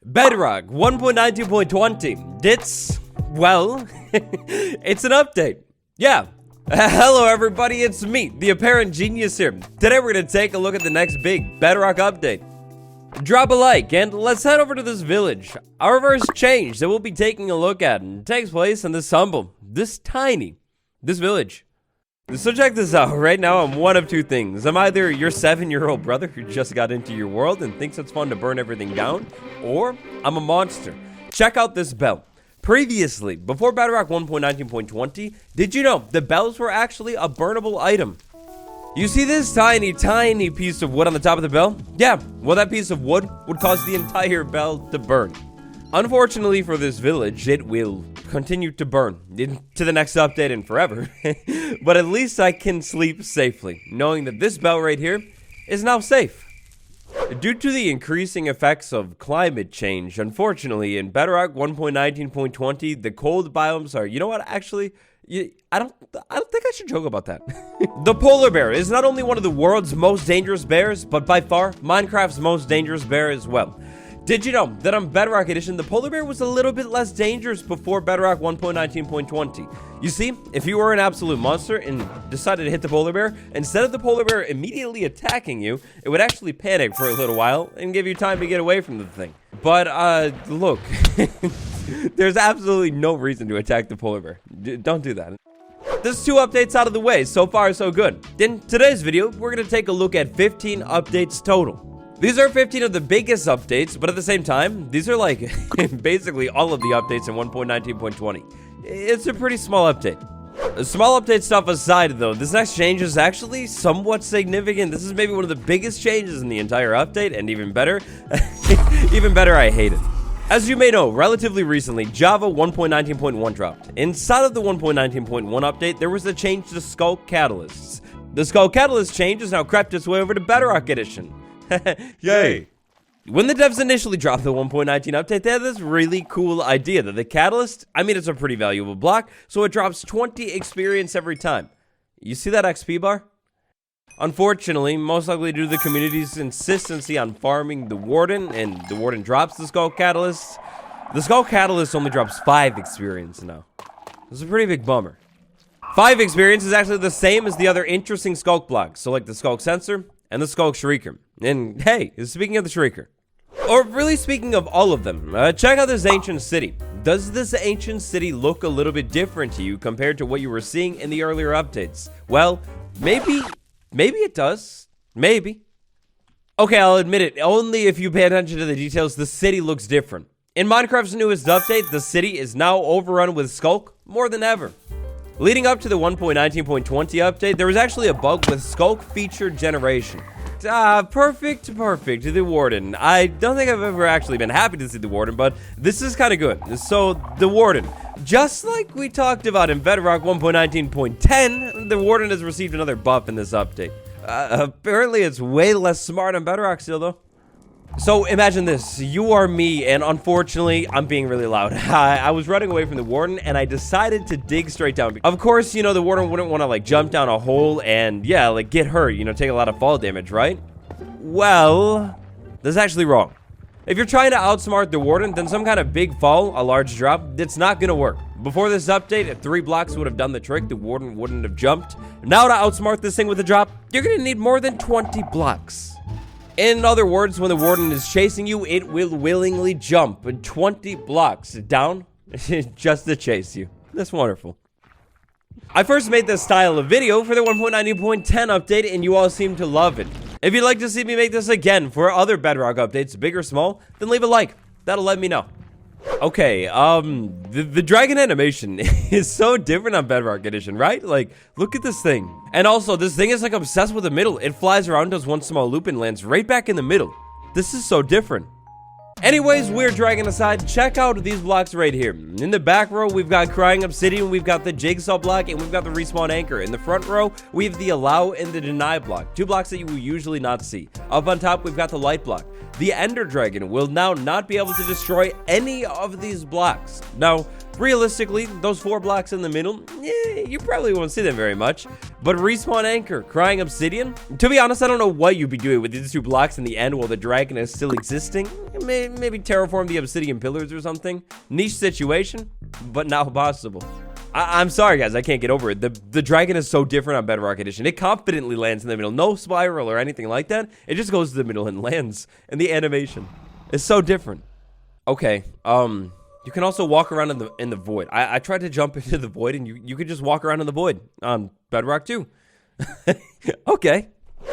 Bedrock 1.19.20. It's, well, it's an update. Yeah. Hello everybody, it's me, the apparent genius here. Today we're going to take a look at the next big Bedrock update. Drop a like and let's head over to this village. Our first change that we'll be taking a look at takes place in this village. So check this out. Right now I'm one of two things. I'm either your 7-year-old brother who just got into your world and thinks it's fun to burn everything down, or I'm a monster. Check out this bell. Previously, before Bedrock 1.19.20, did you know the bells were actually a burnable item? You see this tiny piece of wood on the top of the bell? Yeah, well that piece of wood would cause the entire bell to burn. Unfortunately for this village, it will continue to burn into the next update and forever. But at least I can sleep safely, knowing that this bell right here is now safe. Due to the increasing effects of climate change, unfortunately, in Bedrock 1.19.20, the cold biomes are, you know what, actually, I don't think I should joke about that. The polar bear is not only one of the world's most dangerous bears, but by far, Minecraft's most dangerous bear as well. Did you know that on Bedrock Edition, the polar bear was a little bit less dangerous before Bedrock 1.19.20? You see, if you were an absolute monster and decided to hit the polar bear, instead of the polar bear immediately attacking you, it would actually panic for a little while and give you time to get away from the thing. But, look, there's absolutely no reason to attack the polar bear. Don't do that. There's 2 updates out of the way. So far, so good. In today's video, we're going to take a look at 15 updates total. These are 15 of the biggest updates, but at the same time, these are like basically all of the updates in 1.19.20. It's a pretty small update. Small update stuff aside though, this next change is actually somewhat significant. This is maybe one of the biggest changes in the entire update, and even better, I hate it. As you may know, relatively recently, Java 1.19.1 dropped. Inside of the 1.19.1 update, there was a change to sculk catalysts. The sculk catalyst change has now crept its way over to Bedrock Edition. Yay! When the devs initially dropped the 1.19 update, they had this really cool idea that the catalyst, I mean, it's a pretty valuable block, so it drops 20 experience every time. You see that XP bar? Unfortunately, most likely due to the community's insistency on farming the warden, and the warden drops the sculk catalyst only drops 5 experience now. This is a pretty big bummer. 5 experience is actually the same as the other interesting sculk blocks, so like the sculk sensor and the sculk shrieker. And hey, speaking of the shrieker, or really speaking of all of them, check out this ancient city. Does this ancient city look a little bit different to you compared to what you were seeing in the earlier updates? Well, maybe it does. Maybe. Okay, I'll admit it. Only if you pay attention to the details, the city looks different. In Minecraft's newest update, the city is now overrun with sculk more than ever. Leading up to the 1.19.20 update, there was actually a bug with sculk feature generation. Perfect, the warden. I don't think I've ever actually been happy to see the warden, but this is kind of good. So, the warden, just like we talked about in Bedrock 1.19.10, the warden has received another buff in this update. Apparently it's way less smart on Bedrock still, though. So imagine this, you are me, and unfortunately, I'm being really loud. I was running away from the warden, and I decided to dig straight down. Of course, you know, the warden wouldn't want to, like, jump down a hole and, yeah, like, get hurt, you know, take a lot of fall damage, right? Well, that's actually wrong. If you're trying to outsmart the warden, then some kind of big fall, a large drop, it's not gonna work. Before this update, if 3 blocks would have done the trick, the warden wouldn't have jumped. Now to outsmart this thing with a drop, you're gonna need more than 20 blocks. In other words, when the warden is chasing you, it will willingly jump 20 blocks down just to chase you. That's wonderful. I first made this style of video for the 1.19.10 update, and you all seem to love it. If you'd like to see me make this again for other Bedrock updates, big or small, then leave a like. That'll let me know. Okay, the dragon animation is so different on Bedrock Edition, right? Like, look at this thing. And also, this thing is like obsessed with the middle. It flies around, does one small loop, and lands right back in the middle. This is so different. Anyways, weird dragon aside, check out these blocks right here. In the back row, we've got crying obsidian, we've got the jigsaw block, and we've got the respawn anchor. In the front row, we have the allow and the deny block, 2 blocks that you will usually not see. Up on top, we've got the light block. The ender dragon will now not be able to destroy any of these blocks. Now, realistically, those 4 blocks in the middle, you probably won't see them very much. But respawn anchor, crying obsidian, to be honest, I don't know what you'd be doing with these 2 blocks in the end while the dragon is still existing. maybe terraform the obsidian pillars or something. Niche situation, but now possible. I'm sorry, guys, I can't get over it. The dragon is so different on Bedrock Edition. It confidently lands in the middle. No spiral or anything like that. It just goes to the middle and lands. And the animation is so different. Okay, you can also walk around in the void. I tried to jump into the void, and you could just walk around in the void on Bedrock 2. Okay.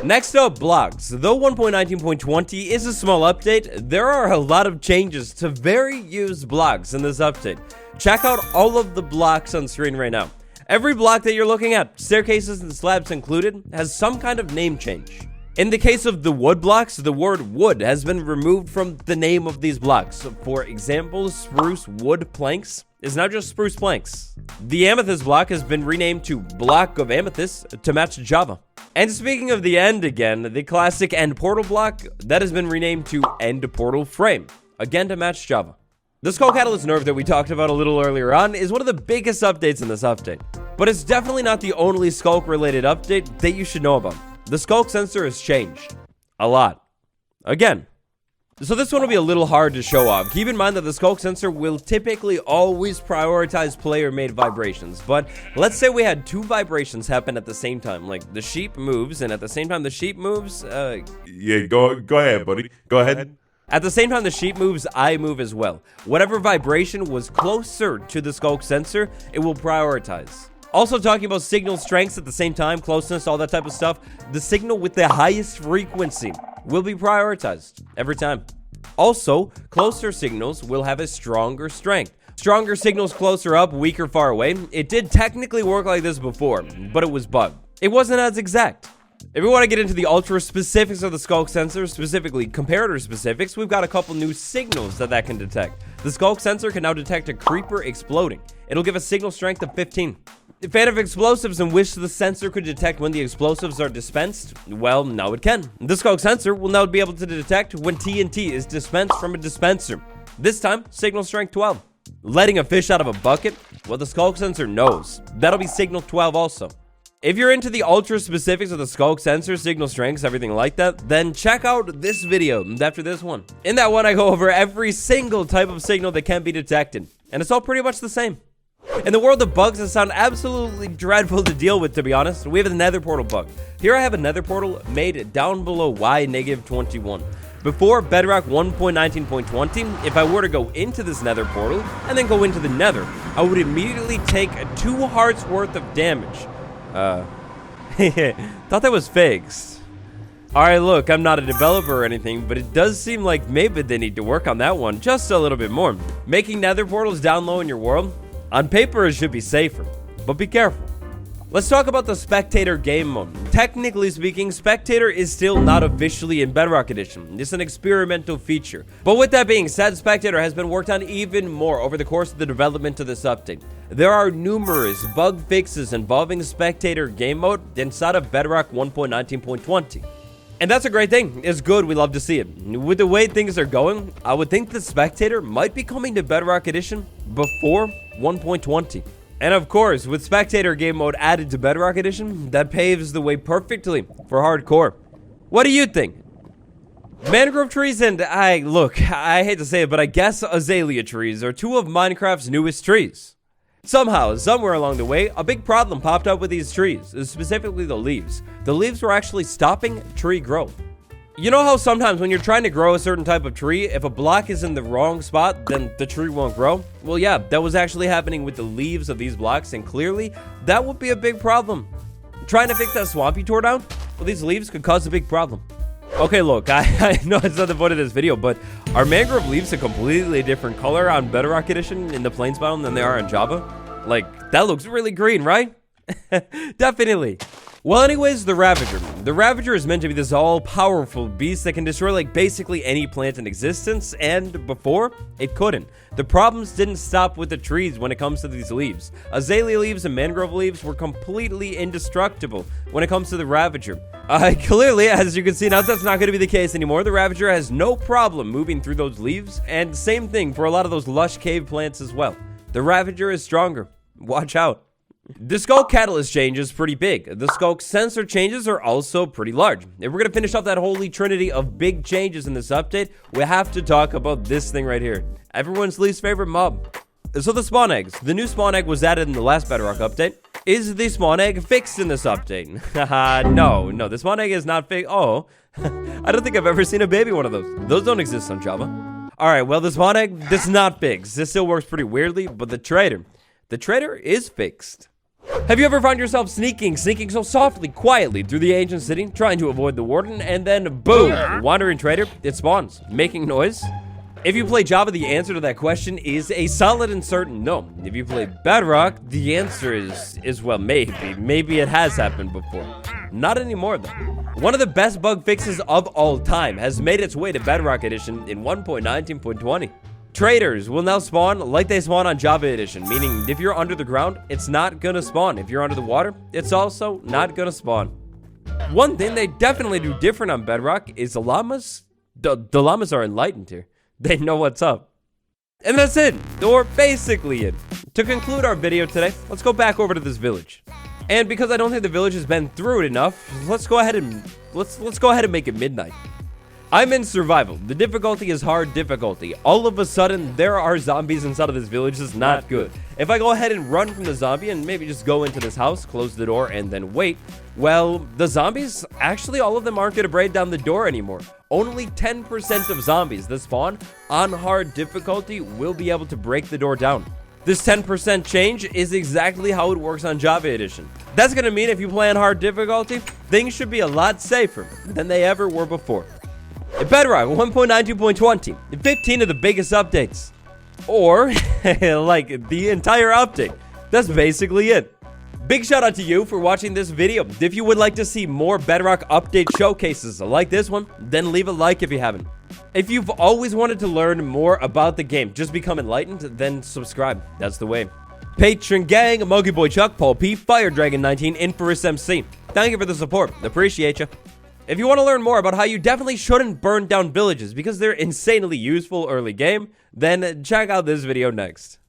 Next up, blocks. Though 1.19.20 is a small update, there are a lot of changes to very used blocks in this update. Check out all of the blocks on screen right now. Every block that you're looking at, staircases and slabs included, has some kind of name change. In the case of the wood blocks, the word wood has been removed from the name of these blocks. For example, spruce wood planks is now just spruce planks. The amethyst block has been renamed to block of amethyst to match Java. And speaking of the end again, the classic end portal block, that has been renamed to end portal frame, again to match Java. The Skull Catalyst nerf that we talked about a little earlier on is one of the biggest updates in this update. But it's definitely not the only sculk related update that you should know about. The sculk sensor has changed. A lot. Again. So this one will be a little hard to show off. Keep in mind that the sculk sensor will typically always prioritize player-made vibrations. But let's say we had two vibrations happen at the same time. Like the sheep moves, and at the same time the sheep moves, Yeah, go ahead, buddy. Go ahead. At the same time the sheep moves, I move as well. Whatever vibration was closer to the sculk sensor, it will prioritize. Also talking about signal strengths at the same time, closeness, all that type of stuff, the signal with the highest frequency will be prioritized every time. Also, closer signals will have a stronger strength. Stronger signals closer up, weaker far away. It did technically work like this before, but it was bugged. It wasn't as exact. If we want to get into the ultra specifics of the sculk sensor, specifically comparator specifics, we've got a couple new signals that can detect. The sculk sensor can now detect a creeper exploding. It'll give a signal strength of 15. Fan of explosives and wish the sensor could detect when the explosives are dispensed? Well, now it can. The sculk sensor will now be able to detect when TNT is dispensed from a dispenser. This time, signal strength 12. Letting a fish out of a bucket? Well, the sculk sensor knows. That'll be signal 12 also. If you're into the ultra specifics of the sculk sensor, signal strengths, everything like that, then check out this video after this one. In that one, I go over every single type of signal that can be detected. And it's all pretty much the same. In the world of bugs that sound absolutely dreadful to deal with, to be honest, we have a nether portal bug. Here I have a nether portal made down below Y-21. Before Bedrock 1.19.20, if I were to go into this nether portal and then go into the nether, I would immediately take 2 hearts worth of damage. Thought that was fixed. Alright, look, I'm not a developer or anything, but it does seem like maybe they need to work on that one just a little bit more. Making nether portals down low in your world? On paper, it should be safer, but be careful. Let's talk about the Spectator game mode. Technically speaking, Spectator is still not officially in Bedrock Edition. It's an experimental feature. But with that being said, Spectator has been worked on even more over the course of the development of this update. There are numerous bug fixes involving Spectator game mode inside of Bedrock 1.19.20. And that's a great thing. It's good. We love to see it. With the way things are going, I would think the Spectator might be coming to Bedrock Edition before 1.20. And of course, with Spectator game mode added to Bedrock Edition, that paves the way perfectly for hardcore. What do you think? Mangrove trees and I hate to say it, but I guess azalea trees are 2 of Minecraft's newest trees. Somehow, somewhere along the way, a big problem popped up with these trees, specifically the leaves. The leaves were actually stopping tree growth. You know how sometimes when you're trying to grow a certain type of tree, if a block is in the wrong spot, then the tree won't grow? Well, yeah, that was actually happening with the leaves of these blocks, and clearly, that would be a big problem. Trying to fix that swamp you tore down? Well, these leaves could cause a big problem. Okay, look, I know it's not the point of this video, but are mangrove leaves a completely different color on Bedrock Edition in the Plains biome than they are in Java? Like, that looks really green, right? Definitely. Well, anyways, the Ravager. The Ravager is meant to be this all-powerful beast that can destroy, like, basically any plant in existence, and before, it couldn't. The problems didn't stop with the trees when it comes to these leaves. Azalea leaves and mangrove leaves were completely indestructible when it comes to the Ravager. Clearly, as you can see now, that's not going to be the case anymore. The Ravager has no problem moving through those leaves, and same thing for a lot of those lush cave plants as well. The Ravager is stronger. Watch out. The sculk catalyst change is pretty big. The sculk sensor changes are also pretty large. If we're gonna finish off that holy trinity of big changes in this update, we have to talk about this thing right here. Everyone's least favorite mob. So the spawn eggs. The new spawn egg was added in the last Bedrock update. Is the spawn egg fixed in this update? Haha, no, the spawn egg is not fixed. Oh, I don't think I've ever seen a baby one of those. Those don't exist on Java. Alright, well, the spawn egg, this is not fixed. This still works pretty weirdly, but the trader is fixed. Have you ever found yourself sneaking so softly, quietly through the ancient city, trying to avoid the warden, and then boom, wandering trader, it spawns, making noise? If you play Java, the answer to that question is a solid and certain no. If you play Bedrock, the answer is well, maybe it has happened before. Not anymore though. One of the best bug fixes of all time has made its way to Bedrock Edition in 1.19.20. Traders will now spawn like they spawn on Java Edition, meaning if you're under the ground, it's not gonna spawn. If you're under the water, it's also not gonna spawn. One thing they definitely do different on Bedrock is the llamas. The llamas are enlightened here. They know what's up. And that's it, or basically it. To conclude our video today, let's go back over to this village. And because I don't think the village has been through it enough, let's go ahead and make it midnight. I'm in survival. The difficulty is hard difficulty. All of a sudden, there are zombies inside of this village. This is not good. If I go ahead and run from the zombie and maybe just go into this house, close the door, and then wait, well, the zombies, actually, all of them aren't going to break down the door anymore. Only 10% of zombies that spawn on hard difficulty will be able to break the door down. This 10% change is exactly how it works on Java Edition. That's going to mean if you play on hard difficulty, things should be a lot safer than they ever were before. In Bedrock 1.19.20, 15 of the biggest updates. Or, like, the entire update. That's basically it. Big shout out to you for watching this video. If you would like to see more Bedrock update showcases like this one, then leave a like if you haven't. If you've always wanted to learn more about the game, just become enlightened, then subscribe. That's the way. Patron gang, Monkey Boy Chuck, Paul P, Fire Dragon 19, Infamous MC. Thank you for the support. Appreciate you. If you want to learn more about how you definitely shouldn't burn down villages because they're insanely useful early game, then check out this video next.